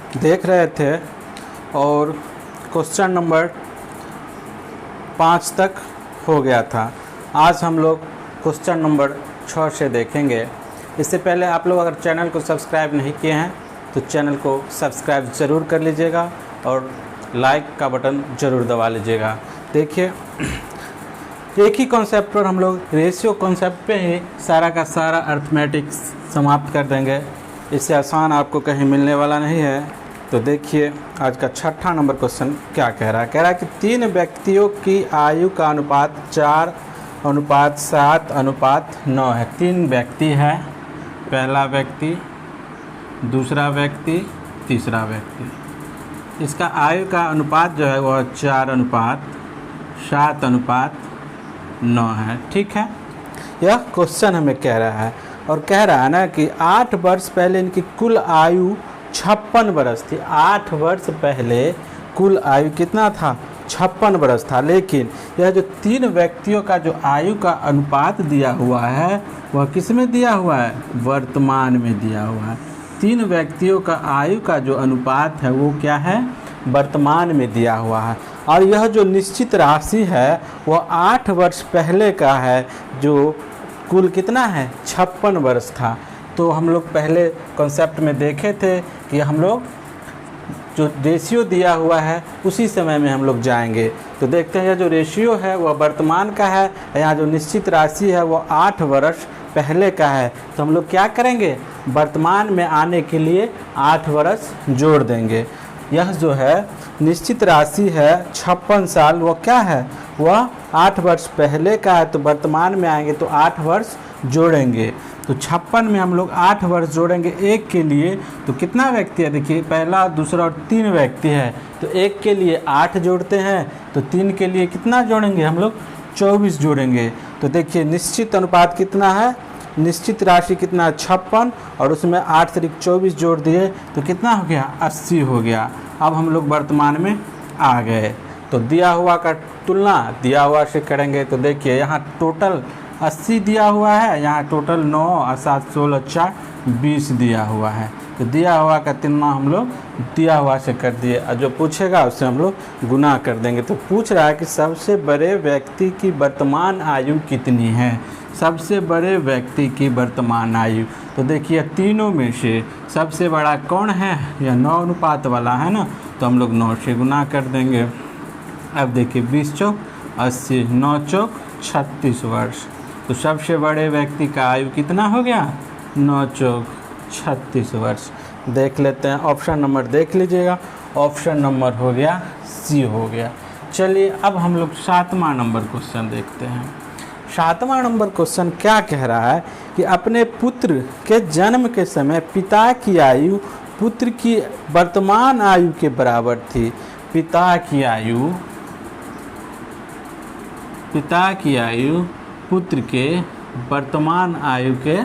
देख रहे थे और क्वेश्चन नंबर 5 तक हो गया था। आज हम लोग क्वेश्चन नंबर 6 से देखेंगे। इससे पहले आप लोग अगर चैनल को सब्सक्राइब नहीं किए हैं तो चैनल को सब्सक्राइब ज़रूर कर लीजिएगा और लाइक का बटन ज़रूर दबा लीजिएगा। देखिए, एक ही कॉन्सेप्ट पर हम लोग रेशियो कॉन्सेप्ट पे ही सारा का सारा अर्थमेटिक्स समाप्त कर देंगे। इससे आसान आपको कहीं मिलने वाला नहीं है। तो देखिए, आज का 6ठा नंबर क्वेश्चन क्या कह रहा है। कह रहा है कि 3 व्यक्तियों की आयु का अनुपात 4:7:9 है। 3 व्यक्ति है, पहला व्यक्ति, दूसरा व्यक्ति, तीसरा व्यक्ति। इसका आयु का अनुपात जो है वह 4:7:9 है। ठीक है, यह क्वेश्चन हमें कह रहा है और कह रहा है ना कि 8 वर्ष पहले इनकी कुल आयु 56 वर्ष थी। 8 वर्ष पहले कुल आयु कितना था? 56 वर्ष था। लेकिन यह जो 3 व्यक्तियों का जो आयु का अनुपात दिया हुआ है वह किस में दिया हुआ है? वर्तमान में दिया हुआ है। 3 व्यक्तियों का आयु का जो अनुपात है वो क्या है? वर्तमान में दिया हुआ है। और यह जो निश्चित राशि है वह 8 वर्ष पहले का है, जो कुल कितना है? 56 वर्ष था। तो हम लोग पहले कॉन्सेप्ट में देखे थे कि हम लोग जो रेशियो दिया हुआ है उसी समय में हम लोग जाएंगे। तो देखते हैं, यह जो रेशियो है वह वर्तमान का है, यहाँ जो निश्चित राशि है वो 8 वर्ष पहले का है। तो हम लोग क्या करेंगे? वर्तमान में आने के लिए 8 वर्ष जोड़ देंगे। यह जो है निश्चित राशि है 56 साल, वो क्या है? वह 8 वर्ष पहले का है। तो वर्तमान में आएंगे तो 8 वर्ष जोड़ेंगे। तो 56 में हम लोग 8 वर्ष जोड़ेंगे एक के लिए। तो कितना व्यक्ति है? देखिए, पहला, दूसरा और 3 व्यक्ति है। तो एक के लिए 8 जोड़ते हैं, तो 3 के लिए कितना जोड़ेंगे हम लोग? 24 जोड़ेंगे। तो देखिए, निश्चित अनुपात कितना है? निश्चित राशि कितना? 56, और उसमें 8 से 24 जोड़ दिए तो कितना हो गया? 80 हो गया। अब हम लोग वर्तमान में आ गए। तो दिया हुआ का तुलना दिया हुआ से करेंगे। तो देखिए, यहाँ टोटल 80 दिया हुआ है, यहाँ टोटल 9 और 7 16 4 20 दिया हुआ है। तो दिया हुआ का तुलना हम लोग दिया हुआ से कर दिए और जो पूछेगा उससे हम लोग गुना कर देंगे। तो पूछ रहा है कि सबसे बड़े व्यक्ति की वर्तमान आयु कितनी है? सबसे बड़े व्यक्ति की वर्तमान आयु। तो देखिए, तीनों में से सबसे बड़ा कौन है? यह 9 अनुपात वाला है ना। तो हम लोग 9 से गुना कर देंगे। अब देखिए, 20 चौक 80, 9 चौक 36 वर्ष। तो सबसे बड़े व्यक्ति का आयु कितना हो गया? 9 चौक 36 वर्ष। देख लेते हैं, ऑप्शन नंबर देख लीजिएगा। ऑप्शन नंबर हो गया सी हो गया। चलिए, अब हम लोग 7वां नंबर क्वेश्चन देखते हैं। 7वां नंबर क्वेश्चन क्या कह रहा है कि अपने पुत्र के जन्म के समय पिता की आयु पुत्र की वर्तमान आयु के बराबर थी। पिता की आयु पुत्र के वर्तमान आयु के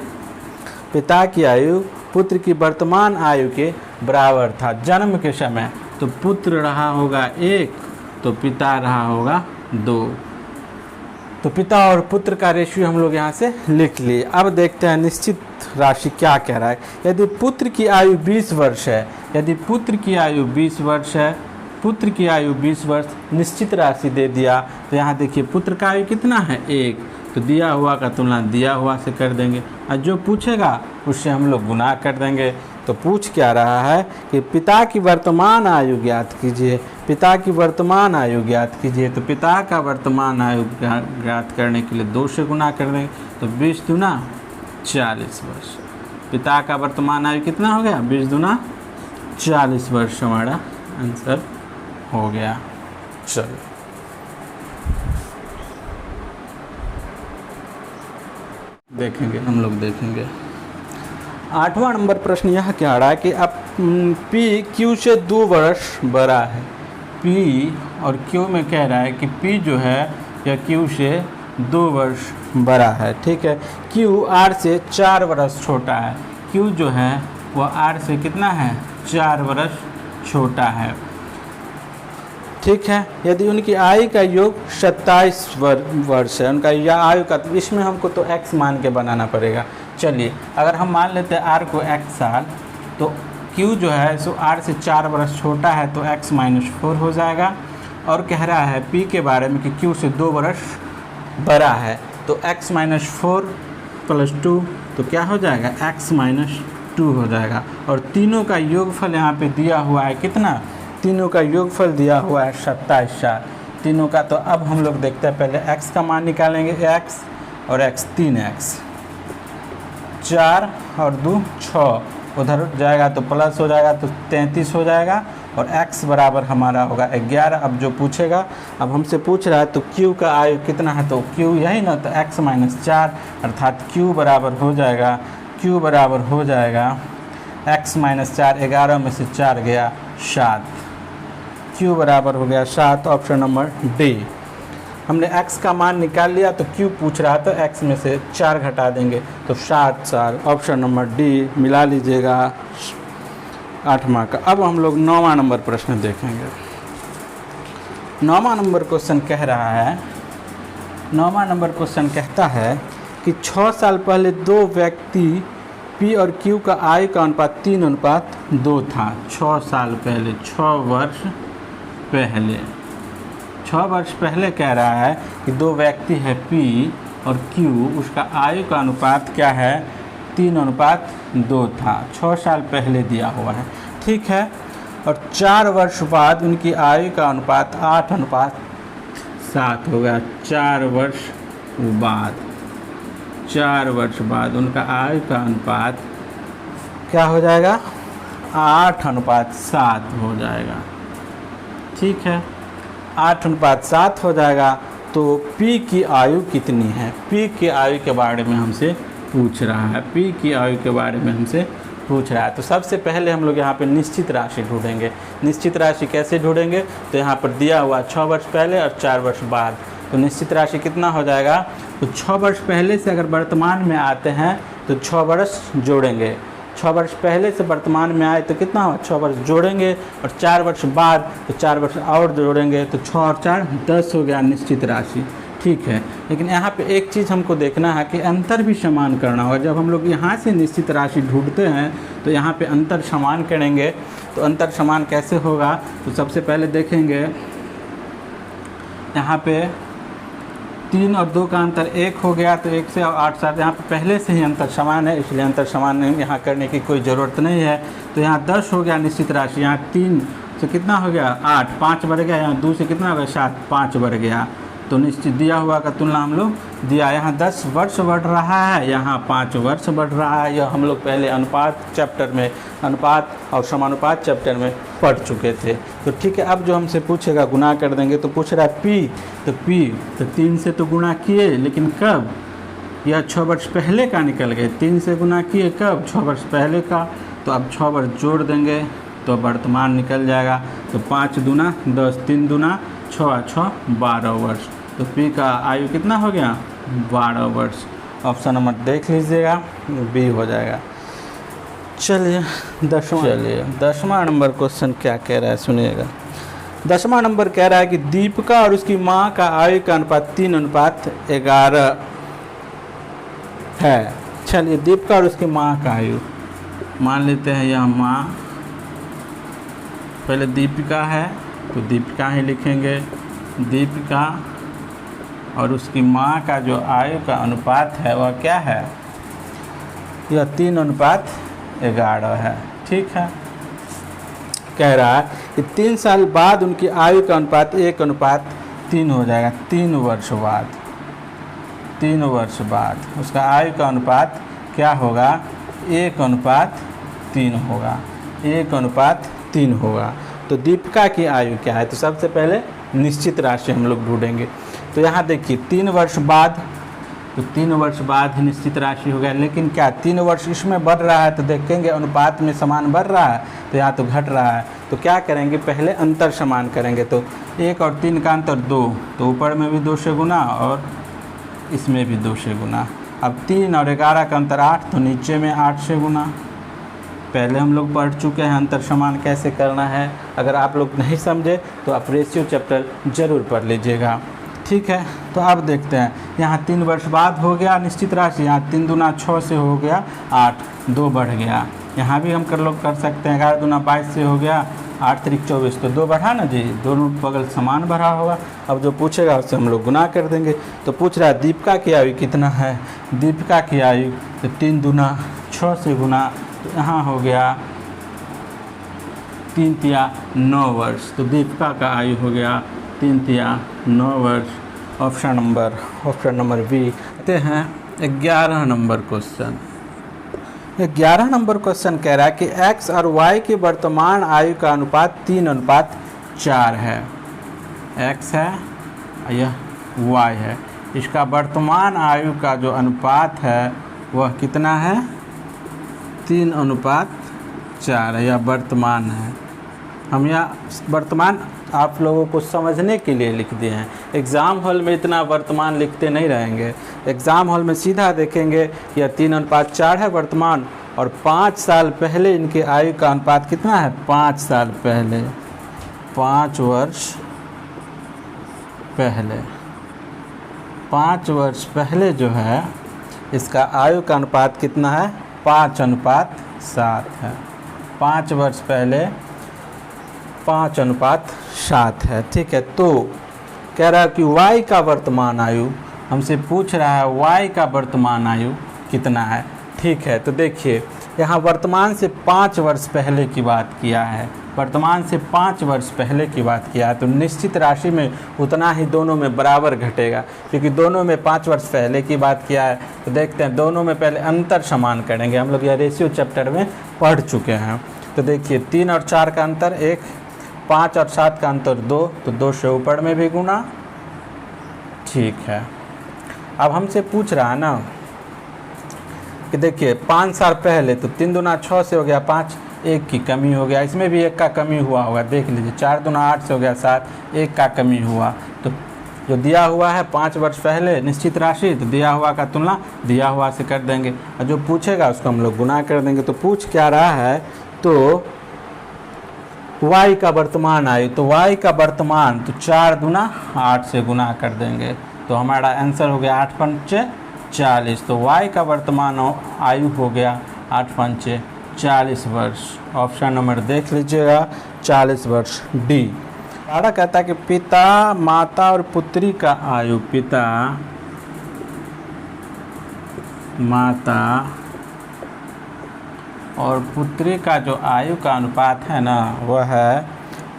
पुत्र की वर्तमान आयु के बराबर था जन्म के समय। तो पुत्र रहा होगा 1, तो पिता रहा होगा 2। तो पिता और पुत्र का रेशियो हम लोग यहाँ से लिख लिए। अब देखते हैं निश्चित राशि क्या कह रहा है। यदि पुत्र की आयु 20 वर्ष है, पुत्र की आयु 20 वर्ष, निश्चित राशि दे दिया। तो यहाँ देखिए, पुत्र का आयु कितना है? 1। तो दिया हुआ का तुलना दिया हुआ से कर देंगे और जो पूछेगा उससे हम लोग गुना कर देंगे। तो पूछ क्या रहा है कि पिता की वर्तमान आयु ज्ञात कीजिए। पिता की वर्तमान आयु ज्ञात कीजिए। तो पिता का वर्तमान आयु ज्ञात करने के लिए 2 से गुना कर देंगे। तो 20 दूना 40 वर्ष। पिता का वर्तमान आयु कितना हो गया? 20 दूना 40 वर्ष हमारा आंसर हो गया। चलो, हम लोग देखेंगे 8वां नंबर प्रश्न। यह कह रहा है कि अब पी क्यू से 2 वर्ष बड़ा है। पी और क्यू में कह रहा है कि पी जो है यह क्यू से 2 वर्ष बड़ा है। ठीक है, क्यू आर से 4 वर्ष छोटा है। क्यू जो है वह आर से कितना है? 4 वर्ष छोटा है। ठीक है, यदि उनकी आयु का योग 27 वर्ष है, उनका यह आयु का, तो इसमें हमको तो x मान के बनाना पड़ेगा। चलिए, अगर हम मान लेते हैं r को x साल, तो Q जो है सो R से 4 वर्ष छोटा है तो x माइनस 4 हो जाएगा। और कह रहा है P के बारे में कि Q से 2 वर्ष बड़ा है तो x माइनस 4 प्लस 2 तो क्या हो जाएगा x माइनस 2 हो जाएगा। और तीनों का योगफल यहाँ पे दिया हुआ है कितना, तीनों का योगफल दिया हुआ है 27 4 तीनों का। तो अब हम लोग देखते हैं, पहले x का मान निकालेंगे, x और x 3x 4 और 2 6 उधर जाएगा तो प्लस हो जाएगा तो 33 हो जाएगा। और x बराबर हमारा होगा 11। अब जो पूछेगा, अब हमसे पूछ रहा है तो q का आयु कितना है, तो q यही ना, तो x माइनस 4 अर्थात q बराबर हो जाएगा, q बराबर हो जाएगा x माइनस 4, 11 में से 4 गया 7, q बराबर हो गया 7। Option number D. हमने x का मान निकाल लिया तो q पूछ रहा तो x में से 4 घटा देंगे तो 7 4। ऑप्शन नंबर डी मिला लीजिएगा 8वां का। अब हम लोग 9वां नंबर प्रश्न देखेंगे। 9वां नंबर क्वेश्चन कह रहा है, 9वां नंबर क्वेश्चन कहता है कि 6 साल पहले दो व्यक्ति P और Q का आयु का अनुपात 3:2 था। 6 साल पहले, 6 वर्ष पहले, 6 वर्ष पहले कह रहा है कि दो व्यक्ति है P और Q, उसका आयु का अनुपात क्या है 3:2 था। 6 साल पहले दिया हुआ है, ठीक है। और 4 वर्ष बाद उनकी आयु का अनुपात 8:7 हो गया। 4 वर्ष बाद, 4 वर्ष बाद उनका आयु का अनुपात क्या हो जाएगा 8:7 हो जाएगा, ठीक है। 8:7 हो जाएगा। तो P की आयु कितनी है, P की आयु के बारे में हमसे पूछ रहा है, P की आयु के बारे में हमसे पूछ रहा है। तो सबसे पहले हम लोग यहाँ पे निश्चित राशि ढूंढेंगे। निश्चित राशि कैसे ढूंढेंगे, तो यहाँ पर दिया हुआ 6 वर्ष पहले और 4 वर्ष बाद। तो निश्चित राशि कितना हो जाएगा, तो 6 वर्ष पहले से अगर वर्तमान में आते हैं तो 6 वर्ष जोड़ेंगे। 6 वर्ष पहले से वर्तमान में आए तो कितना हो, 6 वर्ष जोड़ेंगे। और 4 वर्ष बाद तो 4 वर्ष और जोड़ेंगे तो 6 और 4 10 हो गया निश्चित राशि, ठीक है। लेकिन यहाँ पे एक चीज़ हमको देखना है कि अंतर भी समान करना होगा। जब हम लोग यहाँ से निश्चित राशि ढूंढते हैं तो यहाँ पे अंतर समान करेंगे। तो अंतर समान कैसे होगा, तो सबसे पहले देखेंगे यहाँ पे 3 और 2 का अंतर 1 हो गया, तो 1 से और 8 7 यहाँ पे पहले से ही अंतर समान है, इसलिए अंतर समान यहाँ करने की कोई ज़रूरत नहीं है। तो यहाँ 10 हो गया निश्चित राशि, यहाँ 3 से कितना हो गया 8, 5 बढ़ गया, यहाँ 2 से कितना हो गया 7, 5 बढ़ गया। तो निश्चित दिया हुआ का तुलना हम लोग दिया, यहाँ 10 वर्ष बढ़ रहा है, यहाँ 5 वर्ष बढ़ रहा है। यह हम लोग पहले अनुपात चैप्टर में, अनुपात और समानुपात चैप्टर में पढ़ चुके थे। तो ठीक है, अब जो हमसे पूछेगा गुना कर देंगे। तो पूछ रहा है P, तो P तो 3 से तो गुना किए, लेकिन कब, यह 6 वर्ष पहले का निकल गए। 3 से गुना किए कब, 6 वर्ष पहले का। तो अब 6 वर्ष जोड़ देंगे तो वर्तमान निकल जाएगा। तो 5 दूना 10, 3 दूना 6, 6 12 वर्ष। तो P का आयु कितना हो गया 12 वर्ष। ऑप्शन नंबर देख लीजिएगा, बी हो जाएगा। चलिए 10वां नंबर क्वेश्चन क्या कह रहा है सुनिएगा। 10वां नंबर कह रहा है कि दीपिका और उसकी माँ का आयु का अनुपात 3:11 है। चलिए दीपिका और उसकी माँ का आयु मान लेते हैं, यह माँ, पहले दीपिका है तो दीपिका ही लिखेंगे। दीपिका और उसकी माँ का जो आयु का अनुपात है वह क्या है, यह 3:11 है, ठीक है। कह रहा है कि 3 साल बाद उनकी आयु का अनुपात 1:3 हो जाएगा। 3 वर्ष बाद, 3 वर्ष बाद उसका आयु का अनुपात क्या होगा 1:3 होगा, 1:3 होगा। तो दीपिका की आयु क्या है, तो सबसे पहले निश्चित राशि हम लोग ढूंढेंगे। तो यहाँ देखिए 3 वर्ष बाद, तो 3 वर्ष बाद ही निश्चित राशि हो गया। लेकिन क्या 3 वर्ष इसमें बढ़ रहा है, तो देखेंगे अनुपात में समान बढ़ रहा है, तो यहाँ तो घट रहा है। तो क्या करेंगे, पहले अंतर समान करेंगे। तो 1 और 3 का अंतर 2, तो ऊपर में भी 2 से गुना और इसमें भी 2 से गुना। अब 3 और 11 का अंतर 8, तो नीचे में 8 से गुना। पहले हम लोग पढ़ चुके हैं अंतर समान कैसे करना है। अगर आप लोग नहीं समझे तो आप रेशियो चैप्टर ज़रूर पढ़ लीजिएगा, ठीक है। तो अब देखते हैं, यहाँ 3 वर्ष बाद हो गया निश्चित राशि, यहाँ 3 दूना 6 से हो गया 8, 2 बढ़ गया, यहाँ भी हम कर सकते हैं। 11 दूना 22 से हो गया, 8 त्रिक 24, तो 2 बढ़ा ना जी, दोनों बगल समान भरा होगा। अब जो पूछेगा उससे हम लोग गुना कर देंगे। तो पूछ रहा है दीपिका की आयु कितना है। दीपिका की आयु तो 3 दूना 6 से गुना, तो यहाँ हो गया 3 तिया 9 वर्ष। तो दीपिका का आयु हो गया 3 तिया 9 वर्ष। Option number B. आते हैं 11 नंबर क्वेश्चन। 11 नंबर क्वेश्चन कह रहा है कि x और y की वर्तमान आयु का अनुपात 3:4 है। x है, यह y है। इसका वर्तमान आयु का जो अनुपात है वह कितना है, 3:4 है। यह वर्तमान है। हम यह वर्तमान आप लोगों को समझने के लिए लिख दिए हैं। एग्ज़ाम हॉल में इतना वर्तमान लिखते नहीं रहेंगे। एग्ज़ाम हॉल में सीधा देखेंगे यह 3:4 है वर्तमान, और 5 साल पहले इनके आयु का अनुपात कितना है, 5 साल पहले, 5 वर्ष पहले, 5 वर्ष पहले जो है इसका आयु का अनुपात कितना है, 5:7 है। 5 वर्ष पहले 5:7 है। ठीक है, तो कह रहा है कि y का वर्तमान आयु, हमसे पूछ रहा है y का वर्तमान आयु कितना है। ठीक है, तो देखिए यहाँ वर्तमान से 5 वर्ष पहले की बात किया है, वर्तमान से 5 वर्ष पहले की बात किया है, तो निश्चित राशि में उतना ही दोनों में बराबर घटेगा, क्योंकि दोनों में 5 वर्ष पहले की बात किया है। तो देखते हैं दोनों में पहले अंतर समान करेंगे। हम लोग यह रेशियो चैप्टर में पढ़ चुके हैं। तो देखिए 3 और 4 का अंतर 1, 5 और 7 का अंतर 2, तो 2 से ऊपर में भी गुना। ठीक है, अब हमसे पूछ रहा है ना कि देखिए 5 साल पहले, तो 3 दूना 6 से हो गया 5, 1 की कमी हो गया, इसमें भी 1 का कमी हुआ होगा, देख लीजिए। 4 दूना 8 से हो गया 7, 1 का कमी हुआ। तो जो दिया हुआ है 5 वर्ष पहले निश्चित राशि, तो दिया हुआ का तुलना दिया हुआ से कर देंगे, और जो पूछेगा उसको हम लोग गुना कर देंगे। तो पूछ क्या रहा है, तो y का वर्तमान आयु, तो y का वर्तमान तो 4 दूना 8 से गुना कर देंगे, तो हमारा आंसर हो गया 8 पंचे 40। तो y का वर्तमान आयु हो गया 8 पंचे 40 वर्ष। ऑप्शन नंबर देख लीजिएगा 40 वर्ष डी। आड़ा कहता है कि पिता, माता और पुत्री का आयु, पिता, माता और पुत्री का जो आयु का अनुपात है ना, वह है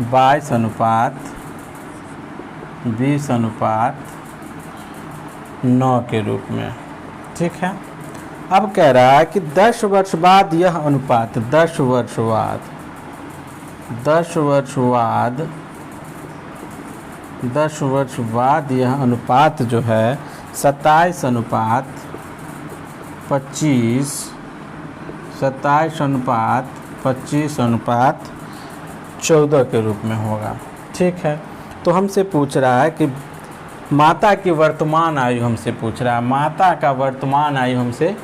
22:20:9 के रूप में। ठीक है, अब कह रहा है कि 10 वर्ष बाद यह अनुपात, 10 वर्ष बाद यह अनुपात जो है 27:25:14 के रूप में होगा। ठीक है, तो हमसे पूछ रहा है कि माता की वर्तमान आयु हमसे पूछ रहा है, माता का वर्तमान आयु हमसे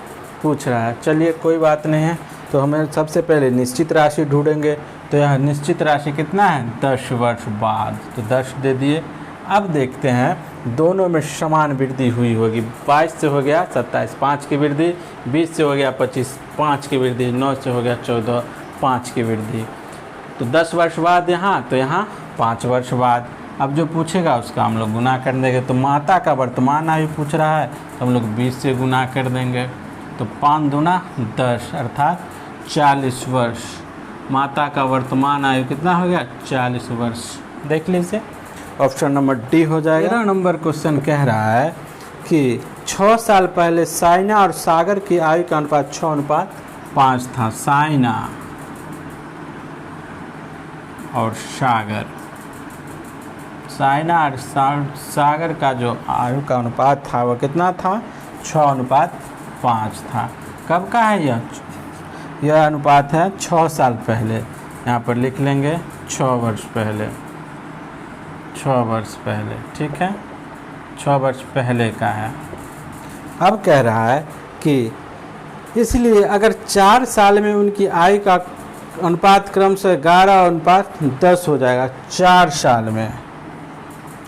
पूछ रहा है। चलिए कोई बात नहीं है, तो हमें सबसे पहले निश्चित राशि ढूंढेंगे। तो यह निश्चित राशि कितना है, 10 वर्ष बाद, तो 10 दे दिए। अब देखते हैं दोनों में समान वृद्धि हुई होगी। 22 से हो गया 27, 5 की वृद्धि, 20 से हो गया 25, 5 की वृद्धि, 9 से हो गया 14, 5 की वृद्धि। तो 10 वर्ष बाद यहाँ, तो यहाँ 5 वर्ष बाद। अब जो पूछेगा उसका हम लोग गुना कर देंगे। तो माता का वर्तमान आयु पूछ रहा है, तो हम लोग 20 से गुना कर देंगे। तो 5 दूना 10 अर्थात 40 वर्ष। माता का वर्तमान आयु कितना हो गया, 40 वर्ष। देख लीजिए, ऑप्शन नंबर डी हो जाएगा। 13 नंबर क्वेश्चन कह रहा है कि 6 साल पहले साइना और सागर की आयु का अनुपात 6:5 था। साइना और सागर, साइना और सागर का जो आयु का अनुपात था वह कितना था, 6:5 था। कब का है यह अनुपात है 6 साल पहले। यहाँ पर लिख लेंगे 6 वर्ष पहले, 6 वर्ष पहले। ठीक है, 6 वर्ष पहले का है। अब कह रहा है कि इसलिए अगर 4 साल में उनकी आयु का अनुपात क्रमशः 11:10 हो जाएगा। 4 साल में,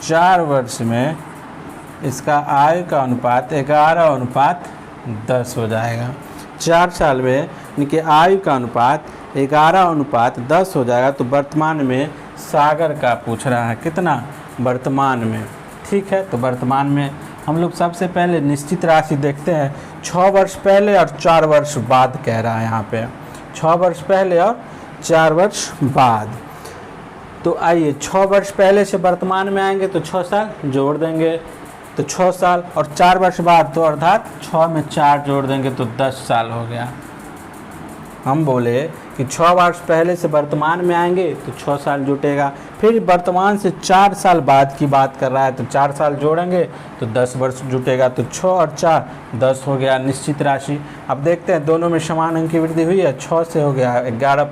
4 वर्ष में इसका आयु का अनुपात 11:10 हो जाएगा। 4 साल में इनके आयु का अनुपात 11:10 हो जाएगा। तो वर्तमान में सागर का पूछ रहा है, कितना वर्तमान में। ठीक है, तो वर्तमान में हम लोग सबसे पहले निश्चित राशि देखते हैं। 6 वर्ष पहले और 4 वर्ष बाद कह रहा है यहाँ पे, 6 वर्ष पहले और 4 वर्ष बाद। तो आइए 6 वर्ष पहले से वर्तमान में आएंगे तो 6 साल जोड़ देंगे तो 6 साल, और 4 वर्ष बाद तो अर्थात 6 में 4 जोड़ देंगे तो 10 साल हो गया। हम बोले कि 6 वर्ष पहले से वर्तमान में आएंगे तो 6 साल जुटेगा, फिर वर्तमान से 4 साल बाद की बात कर रहा है तो 4 साल जोड़ेंगे तो 10 वर्ष जुटेगा। तो 6 और 4 10 हो गया निश्चित राशि। अब देखते हैं दोनों में समान अंक की वृद्धि हुई है, 6 से हो गया 11,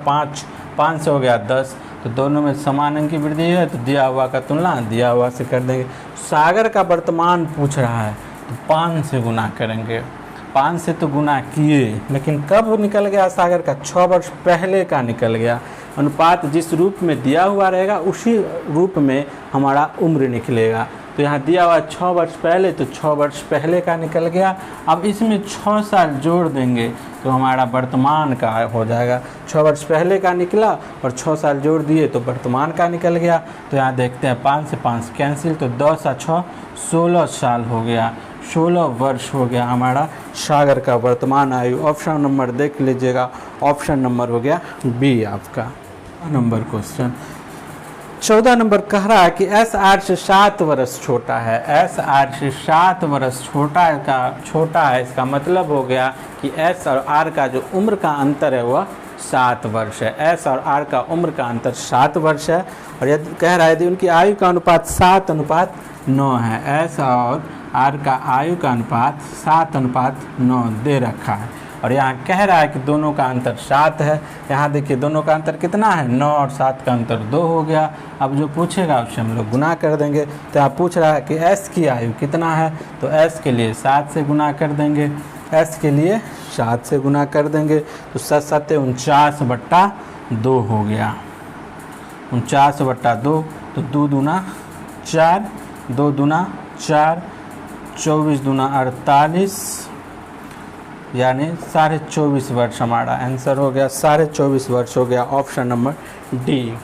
5 से हो गया 10, तो दोनों में समान अंक की वृद्धि है तो दिया हुआ का तुलना दिया हुआ से कर देंगे। सागर का वर्तमान पूछ रहा है तो 5 से गुना करेंगे, 5 से तो गुना किए, लेकिन कब निकल गया सागर का, 6 वर्ष पहले का निकल गया। अनुपात जिस रूप में दिया हुआ रहेगा उसी रूप में हमारा उम्र निकलेगा। तो यहाँ दिया हुआ 6 वर्ष पहले तो 6 वर्ष पहले का निकल गया। अब इसमें 6 साल जोड़ देंगे तो हमारा वर्तमान का हो जाएगा। 6 वर्ष पहले का निकला और 6 साल जोड़ दिए तो वर्तमान का निकल गया। तो यहाँ देखते हैं 5 से 5 कैंसिल, तो 10 और 6 16 साल हो गया, 16 वर्ष हो गया हमारा सागर का वर्तमान आयु। ऑप्शन नंबर देख लीजिएगा, ऑप्शन नंबर हो गया बी आपका। नंबर क्वेश्चन 14 नंबर कह रहा है कि एस आर से 7 वर्ष छोटा है। एस आर से 7 वर्ष छोटा है, इसका मतलब हो गया कि एस और आर का जो उम्र का अंतर है वह 7 वर्ष है। एस और आर का उम्र का अंतर 7 वर्ष है। और यदि कह रहा है यदि उनकी आयु का अनुपात 7:9 है, एस और आर का आयु का अनुपात 7:9 दे रखा है। और यहाँ कह रहा है कि दोनों का अंतर 7 है। यहाँ देखिए दोनों का अंतर कितना है, 9 और 7 का अंतर 2 हो गया। अब जो पूछेगा उससे हम लोग गुना कर देंगे। तो यहाँ पूछ रहा है कि एस की आयु कितना है, तो एस के लिए 7 से गुना कर देंगे, एस के लिए 7 से गुना कर देंगे तो 7 7 49/2 हो गया, 49/2। तो 2 दूना 4, 2 दूना 4, 24 दूना 48, यानी 24.5 वर्ष हमारा आंसर हो गया, 24.5 वर्ष हो गया। Option number D.